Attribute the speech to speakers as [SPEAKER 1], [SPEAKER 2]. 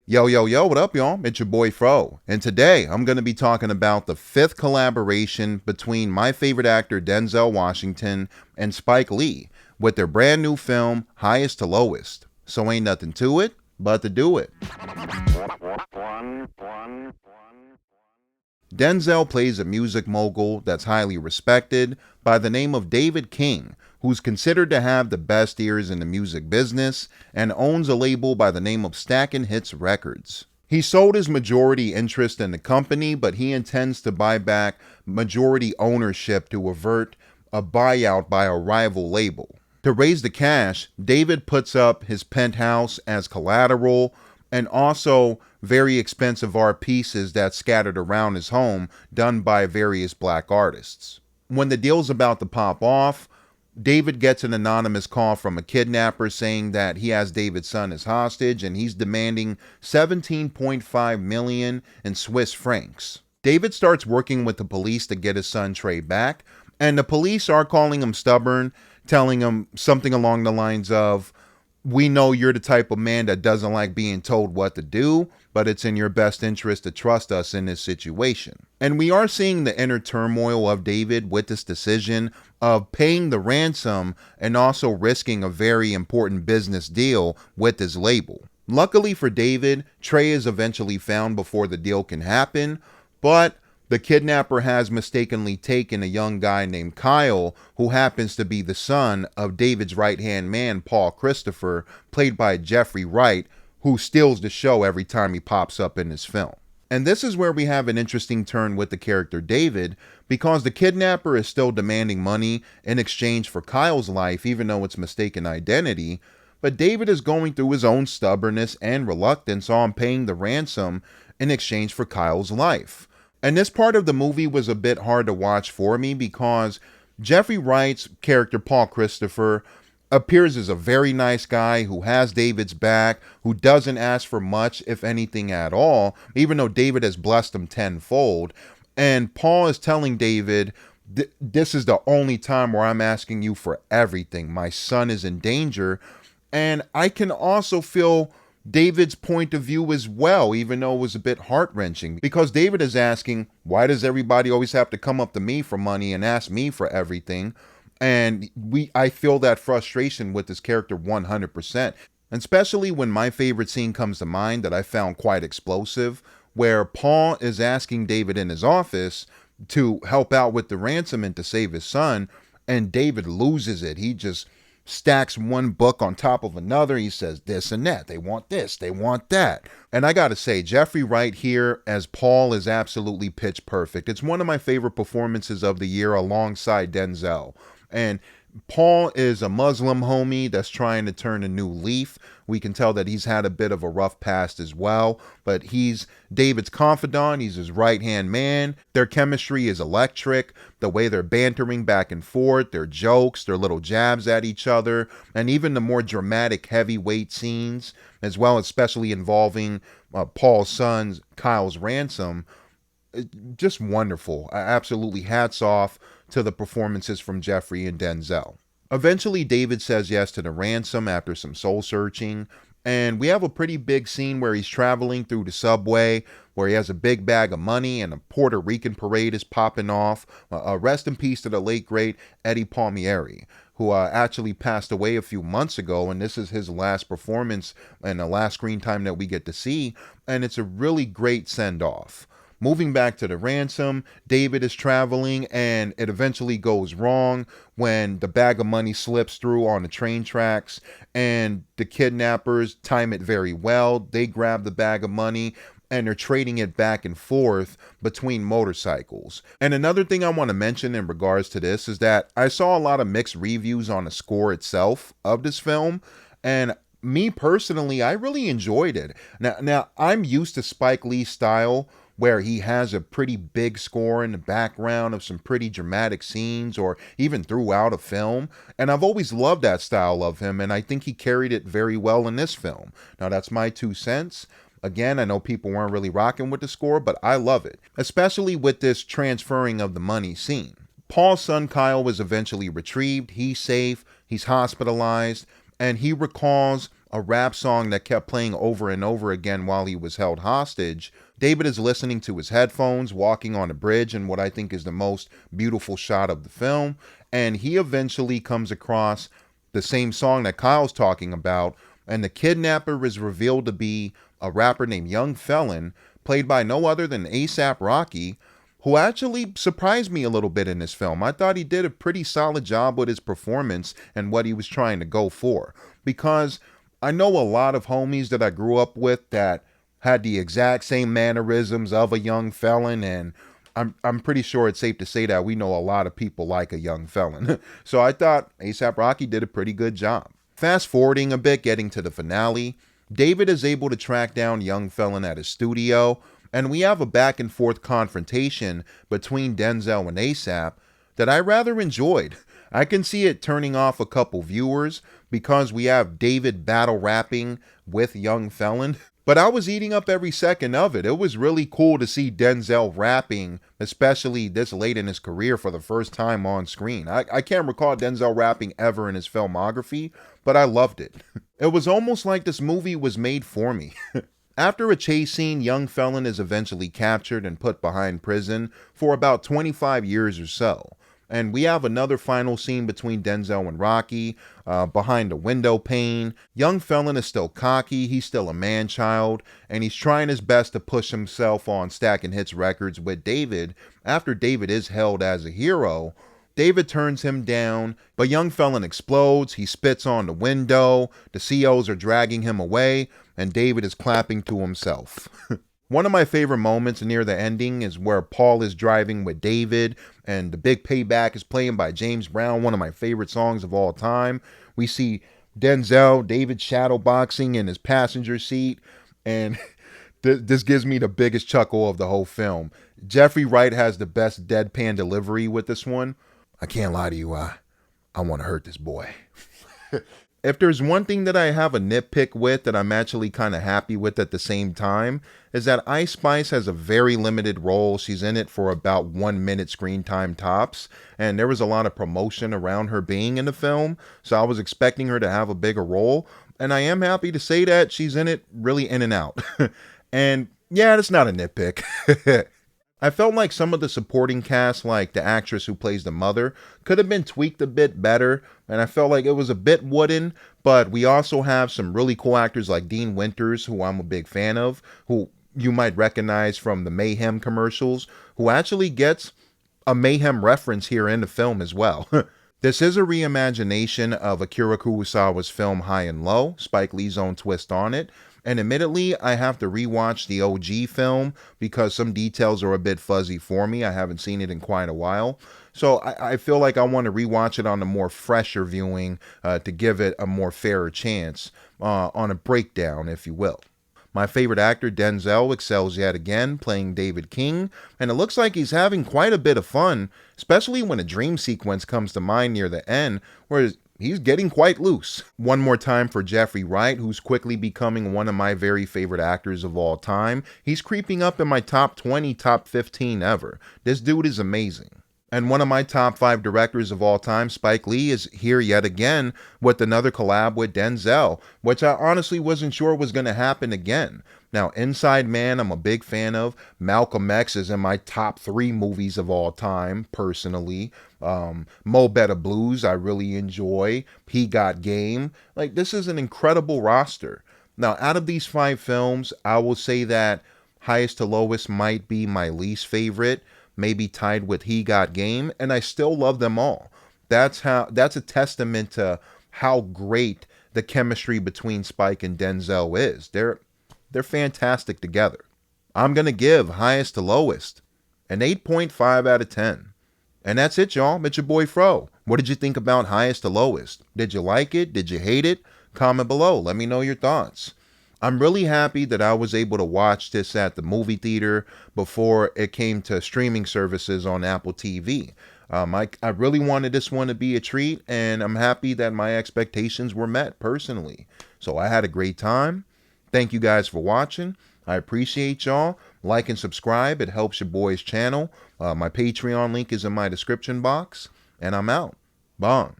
[SPEAKER 1] Yo, what up, y'all? It's your boy Fro, and today I'm going to be talking about the fifth collaboration between my favorite actor Denzel Washington and Spike Lee with their brand new film, Highest to Lowest. So ain't nothing to it but to do it. Denzel plays a music mogul that's highly respected by the name of David King, who's considered to have the best ears in the music business and owns a label by the name of Stackin' Hits Records. He sold his majority interest in the company, but he intends to buy back majority ownership to avert a buyout by a rival label. To raise the cash, David puts up his penthouse as collateral and also very expensive art pieces that's scattered around his home done by various black artists. When the deal's about to pop off, David gets an anonymous call from a kidnapper saying that he has David's son as hostage and he's demanding 17.5 million in Swiss francs. David starts working with the police to get his son Trey back, and the police are calling him stubborn, telling him something along the lines of, "We know you're the type of man that doesn't like being told what to do, but it's in your best interest to trust us in this situation." And we are seeing the inner turmoil of David with this decision of paying the ransom and also risking a very important business deal with his label. Luckily for David, Trey is eventually found before the deal can happen, but the kidnapper has mistakenly taken a young guy named Kyle, who happens to be the son of David's right-hand man, Paul Christopher, played by Jeffrey Wright, who steals the show every time he pops up in this film. And this is where we have an interesting turn with the character David, because the kidnapper is still demanding money in exchange for Kyle's life, even though it's mistaken identity. But David is going through his own stubbornness and reluctance on paying the ransom in exchange for Kyle's life. And this part of the movie was a bit hard to watch for me because Jeffrey Wright's character, Paul Christopher, appears as a very nice guy who has David's back, who doesn't ask for much, if anything at all, even though David has blessed him tenfold. And Paul is telling David, this is the only time where I'm asking you for everything. My son is in danger. And I can also feel David's point of view as well, even though it was a bit heart-wrenching, because David is asking, why does everybody always have to come up to me for money and ask me for everything? And I feel that frustration with this character 100%, especially when my favorite scene comes to mind that I found quite explosive, where Paul is asking David in his office to help out with the ransom and to save his son, and David loses it. He just stacks one book on top of another. He says this and that. They want this, they want that. And I gotta say, Jeffrey Wright here as Paul is absolutely pitch perfect. It's one of my favorite performances of the year alongside Denzel. And Paul is a Muslim homie that's trying to turn a new leaf. We can tell that he's had a bit of a rough past as well, but he's David's confidant. He's his right-hand man. Their chemistry is electric. The way they're bantering back and forth, their jokes, their little jabs at each other, and even the more dramatic heavyweight scenes, as well, especially involving Paul's son's Kyle's ransom, just wonderful. Absolutely hats off to the performances from Jeffrey and Denzel. Eventually, David says yes to the ransom after some soul searching, and we have a pretty big scene where he's traveling through the subway, where he has a big bag of money and a Puerto Rican parade is popping off. Rest in peace to the late, great Eddie Palmieri, who actually passed away a few months ago, and this is his last performance and the last screen time that we get to see, and it's a really great send-off. Moving back to the ransom, David is traveling and it eventually goes wrong when the bag of money slips through on the train tracks, and the kidnappers time it very well. They grab the bag of money and they're trading it back and forth between motorcycles. And another thing I want to mention in regards to this is that I saw a lot of mixed reviews on the score itself of this film, and me personally, I really enjoyed it. Now I'm used to Spike Lee's style, where he has a pretty big score in the background of some pretty dramatic scenes or even throughout a film. And I've always loved that style of him, and I think he carried it very well in this film. Now, that's my 2 cents. Again, I know people weren't really rocking with the score, but I love it, especially with this transferring of the money scene. Paul's son Kyle was eventually retrieved. He's safe. He's hospitalized, and he recalls a rap song that kept playing over and over again while he was held hostage. David is listening to his headphones, walking on a bridge in what I think is the most beautiful shot of the film, and he eventually comes across the same song that Kyle's talking about, and the kidnapper is revealed to be a rapper named Young Felon, played by no other than A$AP Rocky, who actually surprised me a little bit in this film. I thought he did a pretty solid job with his performance and what he was trying to go for, because I know a lot of homies that I grew up with that had the exact same mannerisms of a Young Felon, and I'm pretty sure it's safe to say that we know a lot of people like a Young Felon. So I thought A$AP Rocky did a pretty good job. Fast forwarding a bit, getting to the finale, David is able to track down Young Felon at his studio, and we have a back and forth confrontation between Denzel and A$AP that I rather enjoyed. I can see it turning off a couple viewers because we have David battle rapping with Young Felon, but I was eating up every second of it. It was really cool to see Denzel rapping, especially this late in his career for the first time on screen. I can't recall Denzel rapping ever in his filmography, but I loved it. It was almost like this movie was made for me. After a chase scene, Young Felon is eventually captured and put behind prison for about 25 years or so. And we have another final scene between Denzel and Rocky behind a window pane. Young Felon is still cocky, he's still a man-child, and he's trying his best to push himself on Stacking Hits records with David. After David is hailed as a hero, David turns him down, but Young Felon explodes, he spits on the window, the COs are dragging him away, and David is clapping to himself. One of my favorite moments near the ending is where Paul is driving with David, and The Big Payback is playing by James Brown, one of my favorite songs of all time. We see Denzel, David shadowboxing in his passenger seat, and this gives me the biggest chuckle of the whole film. Jeffrey Wright has the best deadpan delivery with this one. I can't lie to you, I want to hurt this boy. If there's one thing that I have a nitpick with that I'm actually kind of happy with at the same time, is that Ice Spice has a very limited role. She's in it for about 1 minute screen time tops, and there was a lot of promotion around her being in the film, so I was expecting her to have a bigger role, and I am happy to say that she's in it really in and out. And yeah, that's not a nitpick. I felt like some of the supporting cast, like the actress who plays the mother, could have been tweaked a bit better, and I felt like it was a bit wooden, but we also have some really cool actors like Dean Winters, who I'm a big fan of, who you might recognize from the Mayhem commercials, who actually gets a Mayhem reference here in the film as well. This is a reimagination of Akira Kurosawa's film High and Low, Spike Lee's own twist on it. And admittedly, I have to rewatch the OG film because some details are a bit fuzzy for me. I haven't seen it in quite a while. So I feel like I want to rewatch it on a more fresher viewing to give it a more fairer chance on a breakdown, if you will. My favorite actor, Denzel, excels yet again, playing David King, and it looks like he's having quite a bit of fun, especially when a dream sequence comes to mind near the end, where he's getting quite loose. One more time for Jeffrey Wright, who's quickly becoming one of my very favorite actors of all time. He's creeping up in my top 20, top 15 ever. This dude is amazing. And one of my top 5 directors of all time, Spike Lee, is here yet again with another collab with Denzel, which I honestly wasn't sure was going to happen again. Now, Inside Man, I'm a big fan of. Malcolm X is in my top 3 movies of all time, personally. Mo Better Blues, I really enjoy. He Got Game. Like, this is an incredible roster. Now, out of these 5 films, I will say that Highest to Lowest might be my least favorite, maybe tied with He Got Game, and I still love them all. That's a testament to how great the chemistry between Spike and Denzel is. They're fantastic together. I'm going to give Highest to Lowest an 8.5 out of 10. And that's it, y'all. It's your boy Fro. What did you think about Highest to Lowest? Did you like it? Did you hate it? Comment below. Let me know your thoughts. I'm really happy that I was able to watch this at the movie theater before it came to streaming services on Apple TV. I really wanted this one to be a treat, and I'm happy that my expectations were met personally. So I had a great time. Thank you guys for watching. I appreciate y'all. Like and subscribe. It helps your boy's channel. My Patreon link is in my description box. And I'm out. Bong.